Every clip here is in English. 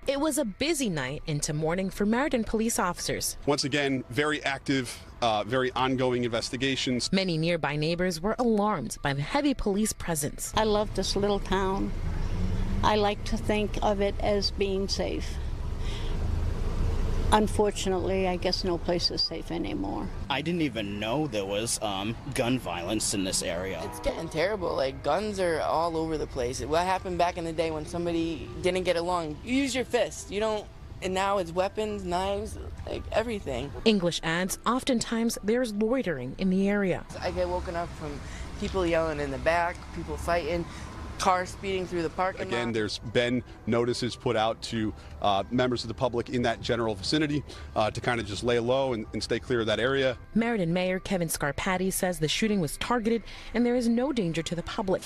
It was a busy night into morning for Meriden police officers. Once again, very active, very ongoing investigations. Many nearby neighbors were alarmed by the heavy police presence. I love this little town. I like to think of it as being safe. Unfortunately, I guess no place is safe anymore. I didn't even know there was gun violence in this area. It's getting terrible. Like, guns are all over the place. What happened back in the day when somebody didn't get along? You use your fist. You don't, and now it's weapons, knives, like everything. English adds, oftentimes there's loitering in the area. I get woken up from people yelling in the back, people fighting, cars speeding through the parking lot. Again, there's been notices put out to members of the public in that general vicinity to kind of just lay low and stay clear of that area. Meriden Mayor Kevin Scarpati says the shooting was targeted and there is no danger to the public.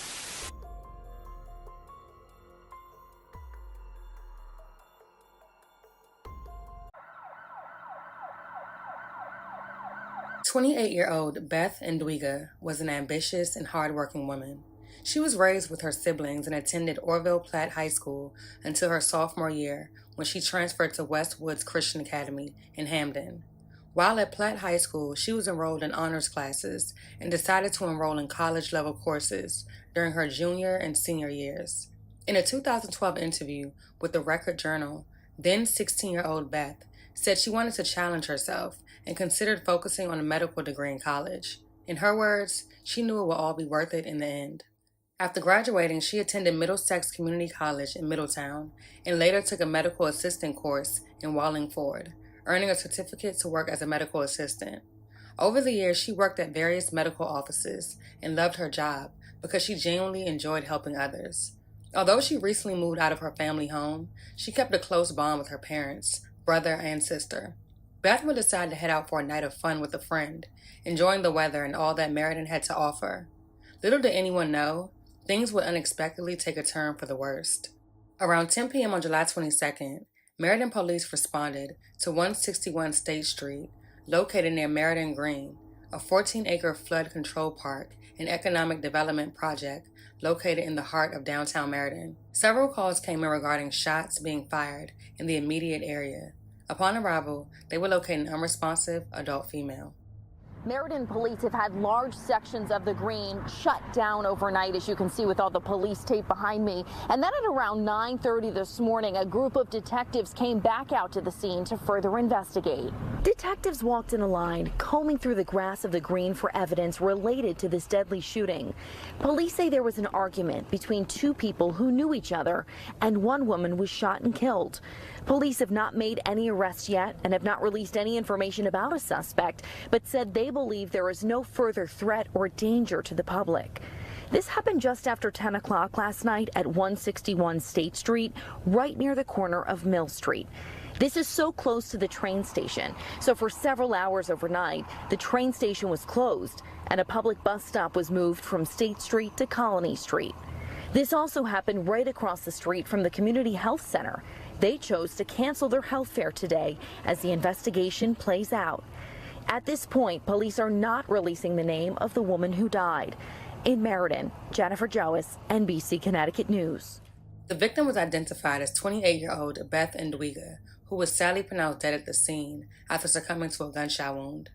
"28-year-old Beth Ndwiga was an ambitious and hardworking woman. She was raised with her siblings and attended Orville Platte High School until her sophomore year when she transferred to Westwoods Christian Academy in Hamden. While at Platte High School, she was enrolled in honors classes and decided to enroll in college-level courses during her junior and senior years. In a 2012 interview with the Record Journal, then 16-year-old Beth said she wanted to challenge herself and considered focusing on a medical degree in college. In her words, she knew it would all be worth it in the end. After graduating, she attended Middlesex Community College in Middletown and later took a medical assistant course in Wallingford, earning a certificate to work as a medical assistant. Over the years, she worked at various medical offices and loved her job because she genuinely enjoyed helping others. Although she recently moved out of her family home, she kept a close bond with her parents, brother, and sister. Beth would decide to head out for a night of fun with a friend, enjoying the weather and all that Meriden had to offer. Little did anyone know, things would unexpectedly take a turn for the worst. Around 10 p.m. on July 22nd, Meriden police responded to 161 State Street, located near Meriden Green, a 14-acre flood control park and economic development project located in the heart of downtown Meriden. Several calls came in regarding shots being fired in the immediate area. Upon arrival, they would locate an unresponsive adult female. Meriden police have had large sections of the green shut down overnight, as you can see with all the police tape behind me. And then at around 9:30 this morning, a group of detectives came back out to the scene to further investigate. Detectives walked in a line, combing through the grass of the green for evidence related to this deadly shooting. Police say there was an argument between two people who knew each other, and one woman was shot and killed. Police have not made any arrests yet and have not released any information about a suspect, but said they believe there is no further threat or danger to the public. This happened just after 10 o'clock last night at 161 State Street, right near the corner of Mill Street. This is so close to the train station, so for several hours overnight, the train station was closed and a public bus stop was moved from State Street to Colony Street. This also happened right across the street from the Community Health Center. They chose to cancel their health fair today as the investigation plays out. At this point, police are not releasing the name of the woman who died. In Meriden, Jennifer Jowis, NBC Connecticut News. The victim was identified as 28-year-old Beth Ndwiga, who was sadly pronounced dead at the scene after succumbing to a gunshot wound.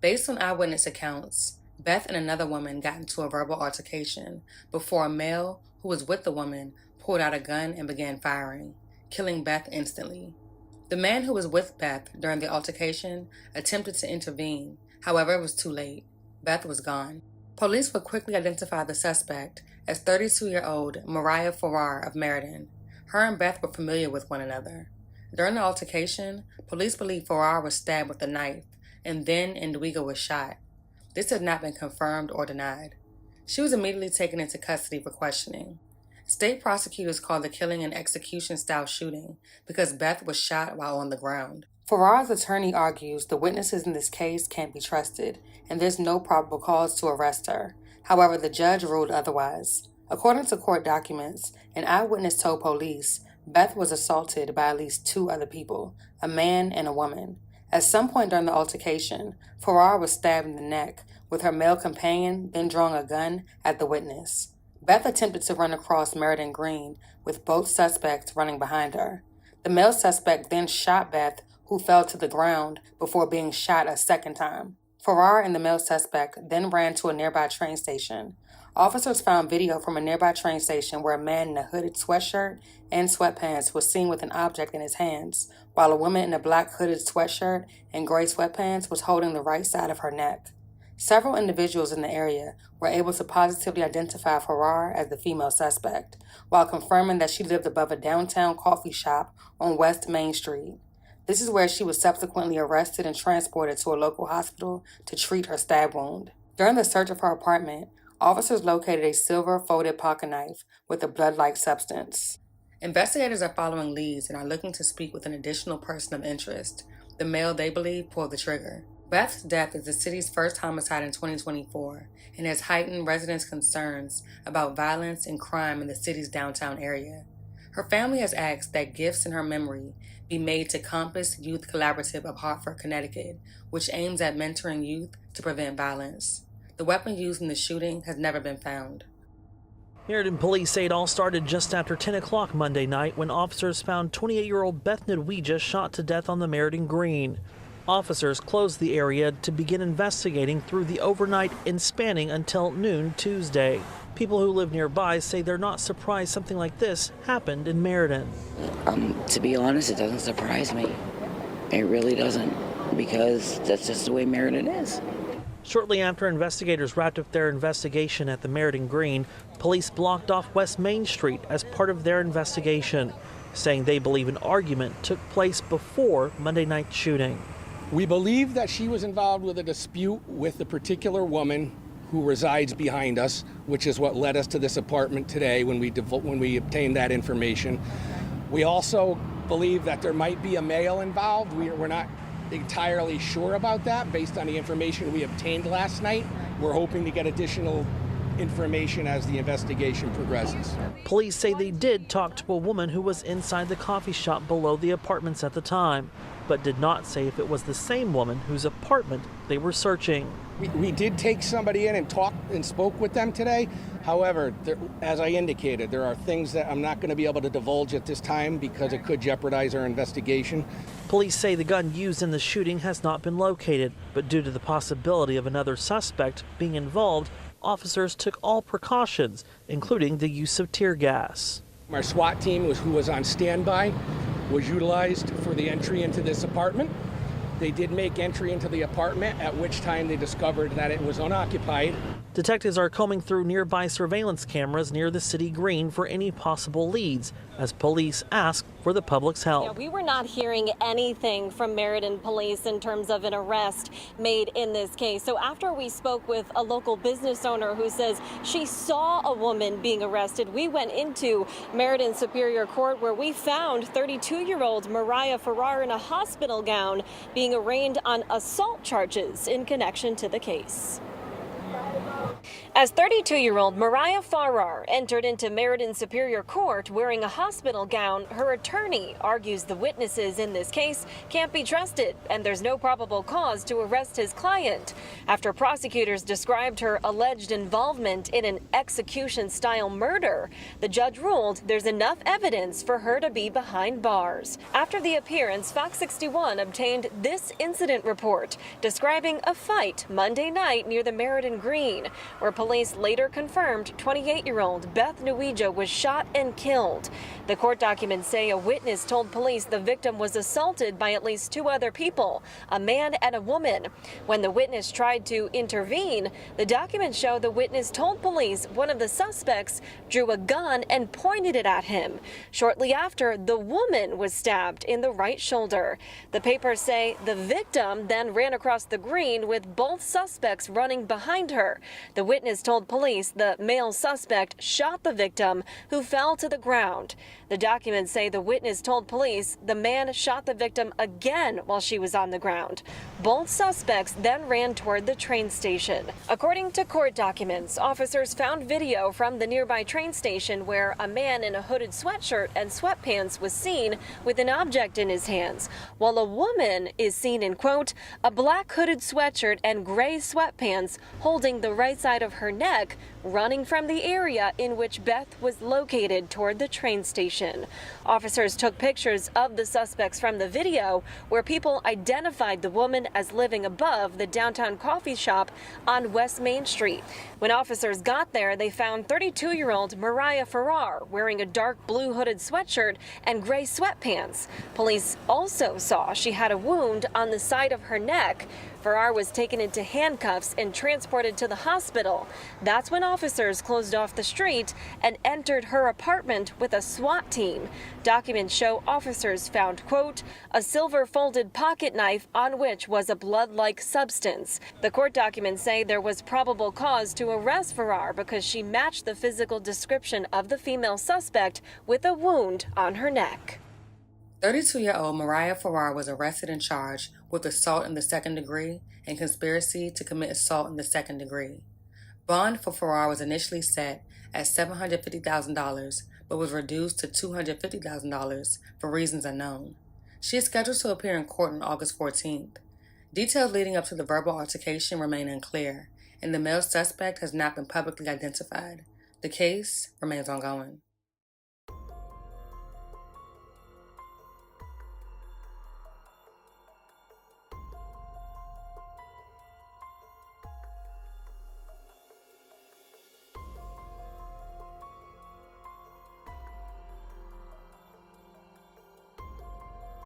Based on eyewitness accounts, Beth and another woman got into a verbal altercation before a male who was with the woman pulled out a gun and began firing, killing Beth instantly. The man who was with Beth during the altercation attempted to intervene, however it was too late. Beth was gone. Police would quickly identify the suspect as 32-year-old Mariah Farrar of Meriden. Her and Beth were familiar with one another. During the altercation, police believe Farrar was stabbed with a knife, and then Ndwiga was shot. This has not been confirmed or denied. She was immediately taken into custody for questioning. State prosecutors called the killing an execution-style shooting because Beth was shot while on the ground. Farrar's attorney argues the witnesses in this case can't be trusted, and there's no probable cause to arrest her. However, the judge ruled otherwise. According to court documents, an eyewitness told police Beth was assaulted by at least two other people, a man and a woman. At some point during the altercation, Farrar was stabbed in the neck, with her male companion then drawing a gun at the witness. Beth attempted to run across Meriden Green, with both suspects running behind her. The male suspect then shot Beth, who fell to the ground before being shot a second time. Farrar and the male suspect then ran to a nearby train station. Officers found video from a nearby train station where a man in a hooded sweatshirt and sweatpants was seen with an object in his hands, while a woman in a black hooded sweatshirt and gray sweatpants was holding the right side of her neck. Several individuals in the area were able to positively identify Farrar as the female suspect, while confirming that she lived above a downtown coffee shop on West Main Street. This is where she was subsequently arrested and transported to a local hospital to treat her stab wound. During the search of her apartment, officers located a silver folded pocket knife with a blood-like substance. Investigators are following leads and are looking to speak with an additional person of interest, the male they believe pulled the trigger. Beth's death is the city's first homicide in 2024 and has heightened residents' concerns about violence and crime in the city's downtown area. Her family has asked that gifts in her memory be made to Compass Youth Collaborative of Hartford, Connecticut, which aims at mentoring youth to prevent violence. The weapon used in the shooting has never been found. Meriden police say it all started just after 10 o'clock Monday night when officers found 28-year-old Beth Ndwiga shot to death on the Meriden Green. Officers closed the area to begin investigating through the overnight and spanning until noon Tuesday. People who live nearby say they're not surprised something like this happened in Meriden. To be honest, it doesn't surprise me. It really doesn't, because that's just the way Meriden is. Shortly after investigators wrapped up their investigation at the Meriden Green, police blocked off West Main Street as part of their investigation, saying they believe an argument took place before Monday night's shooting. We believe that she was involved with a dispute with the particular woman who resides behind us, which is what led us to this apartment today when we obtained that information. We also believe that there might be a male involved. We're not entirely sure about that based on the information we obtained last night. We're hoping to get additional information as the investigation progresses. Police say they did talk to a woman who was inside the coffee shop below the apartments at the time, but did not say if it was the same woman whose apartment they were searching. We did take somebody in and talked and spoke with them today. However, as I indicated, there are things that I'm not going to be able to divulge at this time because it could jeopardize our investigation. Police say the gun used in the shooting has not been located, but due to the possibility of another suspect being involved, officers took all precautions, including the use of tear gas. Our SWAT team, who was on standby, was utilized for the entry into this apartment. They did make entry into the apartment, at which time they discovered that it was unoccupied. Detectives are combing through nearby surveillance cameras near the city green for any possible leads as police ask for the public's help. Yeah, we were not hearing anything from Meriden police in terms of an arrest made in this case. So after we spoke with a local business owner who says she saw a woman being arrested, we went into Meriden Superior Court where we found 32-year-old Mariah Farrar in a hospital gown being arraigned on assault charges in connection to the case. As 32-year-old Mariah Farrar entered into Meriden Superior Court wearing a hospital gown, her attorney argues the witnesses in this case can't be trusted and there's no probable cause to arrest his client. After prosecutors described her alleged involvement in an execution-style murder, the judge ruled there's enough evidence for her to be behind bars. After the appearance, Fox 61 obtained this incident report describing a fight Monday night near the Meriden Green, where police later confirmed 28-year-old Beth Ndwiga was shot and killed. The court documents say a witness told police the victim was assaulted by at least two other people, a man and a woman. When the witness tried to intervene, the documents show the witness told police one of the suspects drew a gun and pointed it at him. Shortly after, the woman was stabbed in the right shoulder. The papers say the victim then ran across the green with both suspects running behind her. The witness told police the male suspect shot the victim, who fell to the ground. The documents say the witness told police the man shot the victim again while she was on the ground. Both suspects then ran toward the train station. According to court documents, officers found video from the nearby train station where a man in a hooded sweatshirt and sweatpants was seen with an object in his hands, while a woman is seen in, quote, a black hooded sweatshirt and gray sweatpants holding the right side of her neck running from the area in which Beth was located toward the train station. Officers took pictures of the suspects from the video, where people identified the woman as living above the downtown coffee shop on West Main Street. When officers got there, they found 32-year-old Mariah Farrar wearing a dark blue hooded sweatshirt and gray sweatpants. Police also saw she had a wound on the side of her neck. Farrar was taken into handcuffs and transported to the hospital. That's when officers closed off the street and entered her apartment with a SWAT team. Documents show officers found, quote, a silver folded pocket knife on which was a blood-like substance. The court documents say there was probable cause to arrest Farrar because she matched the physical description of the female suspect with a wound on her neck. 32-year-old Mariah Farrar was arrested and charged with assault in the second degree and conspiracy to commit assault in the second degree. Bond for Farrar was initially set at $750,000, but was reduced to $250,000 for reasons unknown. She is scheduled to appear in court on August 14th. Details leading up to the verbal altercation remain unclear, and the male suspect has not been publicly identified. The case remains ongoing.